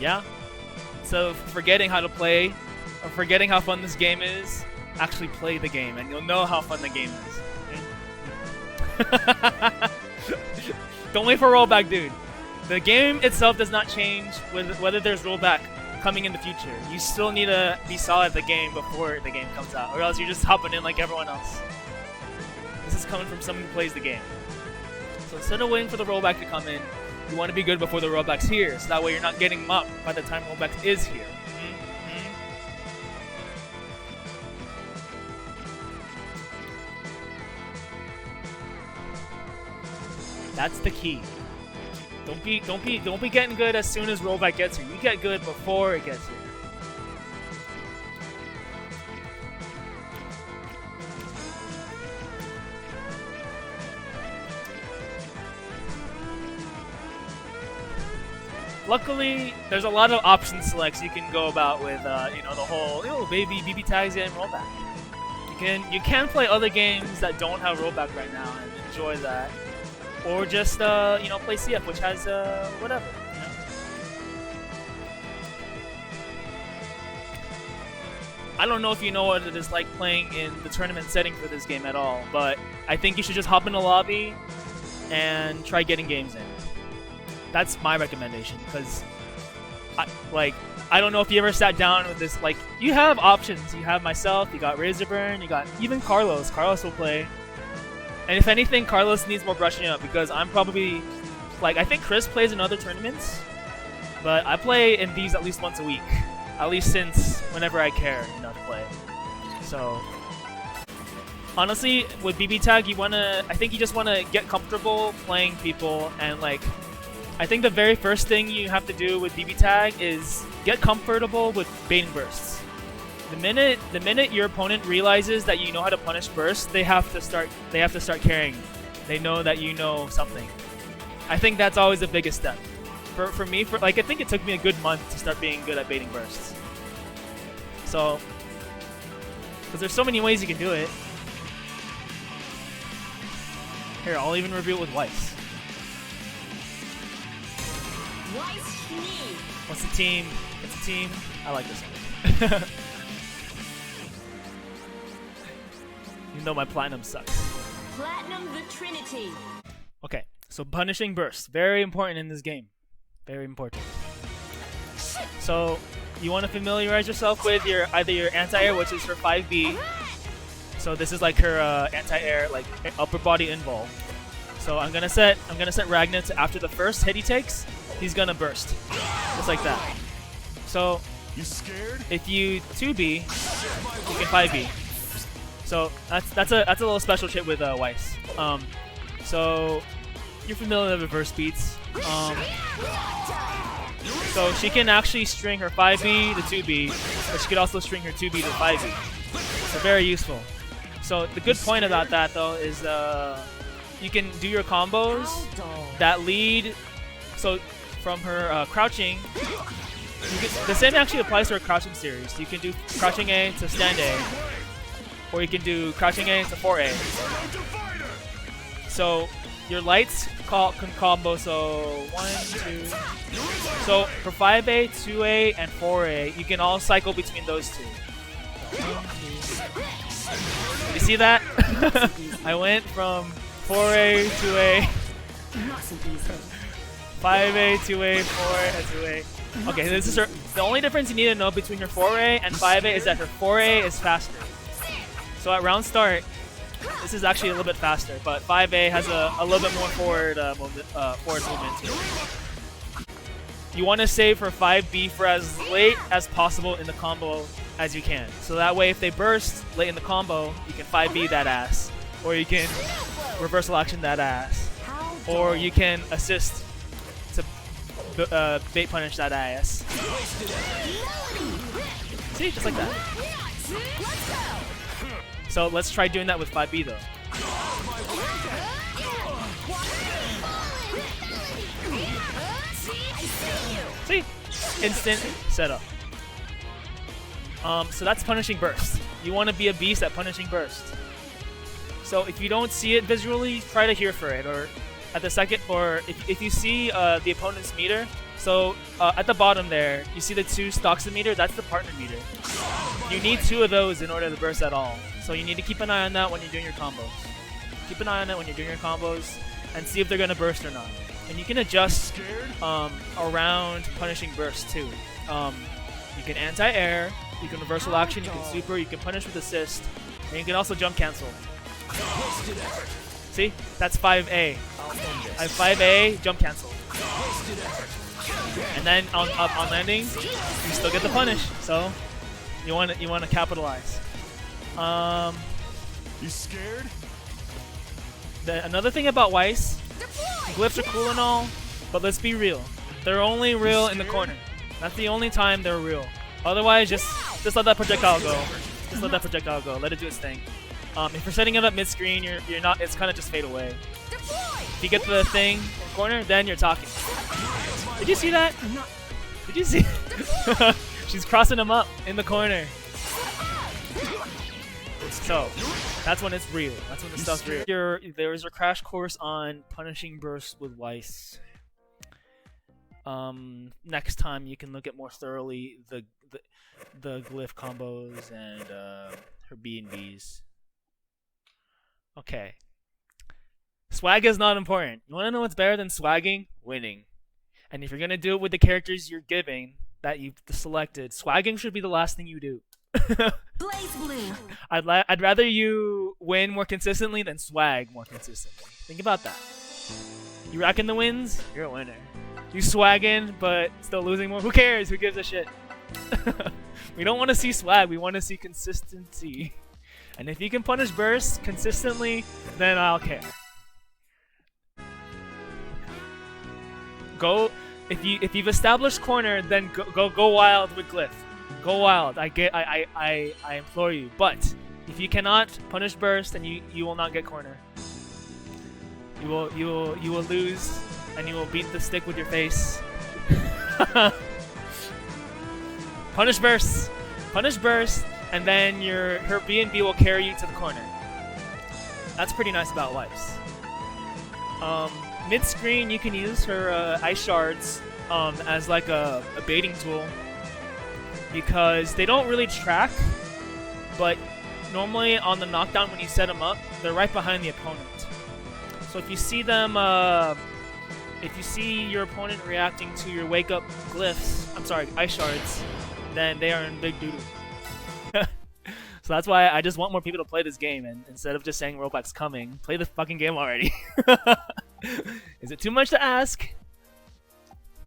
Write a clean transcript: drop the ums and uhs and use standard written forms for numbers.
Yeah. So forgetting how to play, or forgetting how fun this game is, actually play the game, and you'll know how fun the game is. Okay? Don't wait for rollback, dude. The game itself does not change with whether there's rollback coming in the future. You still need to be solid at the game before the game comes out, or else you're just hopping in like everyone else. This is coming from someone who plays the game. So instead of waiting for the rollback to come in, you want to be good before the rollback's here, so that way you're not getting mopped by the time rollback is here. That's the key. Don't be getting good as soon as rollback gets here. You get good before it gets here. Luckily, there's a lot of option selects you can go about with, you know, the whole baby BBTAGs and rollback. You can play other games that don't have rollback right now and enjoy that, or just you know, play CF, which has whatever. You know? I don't know if you know what it is like playing in the tournament setting for this game at all, but I think you should just hop in the lobby and try getting games in. That's my recommendation, because I don't know if you ever sat down with this, like, you have options. You have myself, you got Razorburn, you got even Carlos. Carlos will play. And if anything, Carlos needs more brushing up, because I'm probably, like, I think Chris plays in other tournaments, but I play in these at least once a week. At least since whenever I care, you know, to play. So, honestly, with BBTAG, I think you just wanna get comfortable playing people, and like, I think the very first thing you have to do with BBTAG is get comfortable with baiting bursts. The minute your opponent realizes that you know how to punish bursts, they have to start caring. They know that you know something. I think that's always the biggest step. For me, like, I think it took me a good month to start being good at baiting bursts. So, because there's so many ways you can do it. Here, I'll even review it with Weiss. What's the team? It's a team. I like this one. Even though my platinum sucks. Platinum the Trinity. Okay, so punishing bursts. Very important in this game. Very important. So, you want to familiarize yourself with either your anti-air, which is her 5B. So this is like her anti-air, like upper body invul. So I'm gonna set Ragnar to after the first hit he takes, he's gonna burst, just like that. So if you 2B, you can 5B. So that's a little special shit with Weiss. So you're familiar with burst beats. So she can actually string her 5B to 2B, but she could also string her 2B to 5B. So very useful. So the good point about that though is you can do your combos that lead. So from her crouching, the same actually applies to her crouching series. You can do crouching A to stand A, or you can do crouching A to 4A. So your lights can combo, so 1, 2. So for 5A, 2A, and 4A, you can all cycle between those two. You see that? I went from 4A, 2A, 5A, 2A, 4A, and 2A. Okay, this is her. The only difference you need to know between her 4A and 5A is that her 4A is faster. So at round start, this is actually a little bit faster, but 5A has a little bit more forward movement to it. You want to save her 5B for as late as possible in the combo as you can. So that way, if they burst late in the combo, you can 5B that ass, or you can reversal action that ass, or you can assist to bait punish that ass. See, just like that. So let's try doing that with 5B though. See? Instant setup. So that's punishing burst. You want to be a beast at punishing burst. So if you don't see it visually, try to hear for it, or at the second, or if you see the opponent's meter, so at the bottom there, you see the 2 stalks of meter, that's the partner meter. You need 2 of those in order to burst at all. So you need to keep an eye on that when you're doing your combos. Keep an eye on it when you're doing your combos and see if they're going to burst or not. And you can adjust around punishing burst too. You can anti-air, you can reversal action, you can super, you can punish with assist, and you can also jump cancel. See? That's 5A. I have 5A, jump cancel. And then on landing, you still get the punish. So you want to capitalize. You scared? Another thing about Weiss, glyphs are cool and all, but let's be real. They're only real in the corner. That's the only time they're real. Otherwise, just let that projectile go. Just let that projectile go. Let it do its thing. If you're setting it up mid-screen, you're not. It's kind of just fade away. If you get the thing in the corner, then you're talking. Did you see that? Did you see? She's crossing him up in the corner. So that's when it's real. That's when the stuff's real. There is a crash course on punishing bursts with Weiss. Next time you can look at more thoroughly the glyph combos and her B&Bs. Okay. Swag is not important. You want to know what's better than swagging? Winning. And if you're gonna do it with the characters you're giving that you've selected, swagging should be the last thing you do. Blazblue. I'd rather you win more consistently than swag more consistently. Think about that. You racking the wins, you're a winner. You swagging but still losing more. Who cares? Who gives a shit? We don't want to see swag. We want to see consistency. And if you can punish bursts consistently, then I'll care. Go if you've established corner, then go wild with glyph. Go wild. I implore you. But if you cannot punish burst, then you will not get corner. You will lose, and you will beat the stick with your face. Punish burst, and then her B&B will carry you to the corner. That's pretty nice about Weiss. Mid-screen, you can use her ice shards as like a baiting tool because they don't really track, but normally on the knockdown when you set them up, they're right behind the opponent. So if you see them, if you see your opponent reacting to your wake-up glyphs, ice shards, then they are in big doo-doo. So that's why I just want more people to play this game, and instead of just saying Rollback's coming, play the fucking game already. Is it too much to ask?